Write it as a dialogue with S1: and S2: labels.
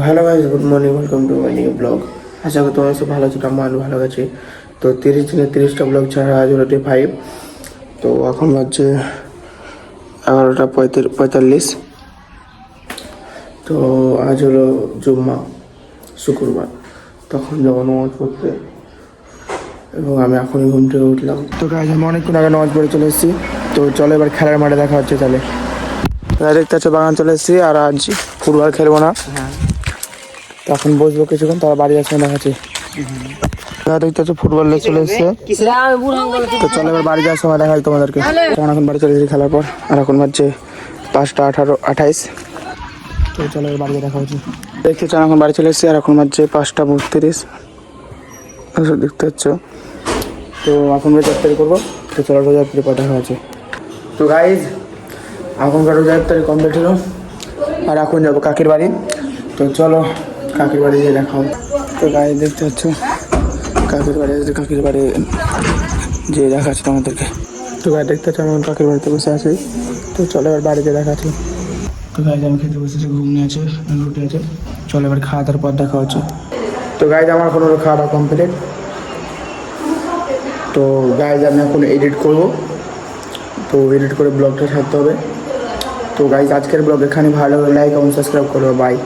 S1: Hello guys, good morning, welcome to my new blog. আশা করি তোমরা সব ভালো আছো, আমার ভালো আছে। তো 30 দিনে 30টা ব্লগ ছাড়া আজ হলো ডে 5। তো এখন বাজছে 11:45। তো আজ হলো জুম্মা, শুক্রবার। তখন যাবো নামাজ পড়তে এবং আমি এখনই ঘুম থেকে উঠলাম। তো গাইস, আমি অনেকক্ষণ আগে নামাজ পড়ে চলে এসেছি। তো চলো এবার খেলার মাঠে দেখা হচ্ছে। তাহলে দেখতে হচ্ছে বাগান চলে এসেছি, আর আজ ফুটবল খেলবো না। তখন বসবো কিছুক্ষণ, তারপর বাড়ি আসবে দেখাচ্ছি। দেখতে হচ্ছে ফুটবল চলে এসছে। তো চলো এবার বাড়ি যাওয়ার সময় দেখাই তোমাদেরকে। তখন এখন বাড়ি চলে এসেছি খেলার পর, আর এখন বাজছে 5:28। তো চলো এবার বাড়িতে দেখা হচ্ছে। দেখতে চান এখন বাড়ি চলে এসেছি, আর এখন বাজছে 5:32। দেখতে পাচ্ছ। তো এখন রোজা ইফতারি করবো। তো চলো রোজা ইফতারি পর দেখা হচ্ছে। তো গাইজ, এখনকার রোজা ইফতারি কমপ্লিট হলো, আর এখন যাবো কাকির বাড়ি। তো চলো কাকির বাড়ি গিয়ে দেখা হবে। তো গাইজ দেখতে পাচ্ছ কাকির বাড়ি যে দেখাচ্ছি তোমাদেরকে। তো গায়ে দেখতে পাচ্ছ আমি কাকির বাড়িতে বসে আছি। তো চলো এবার বাড়িতে দেখাচ্ছি। তো গাইজ আমি খেতে বসেছি, ঘুগনি আছে, রুটি আছে। চলো এবার খাওয়া দাওয়ার পর দেখা হচ্ছে। তো গাইজ আমার কোনো খাওয়া দাওয়া কমপ্লিট। তো গাইজ আমি এখন এডিট করবো। তো এডিট করে ব্লগটা ছাড়তে হবে। তো গাইজ আজকের ব্লগ এখানে ভালো লাগলে লাইক এবং সাবস্ক্রাইব করো। বাই।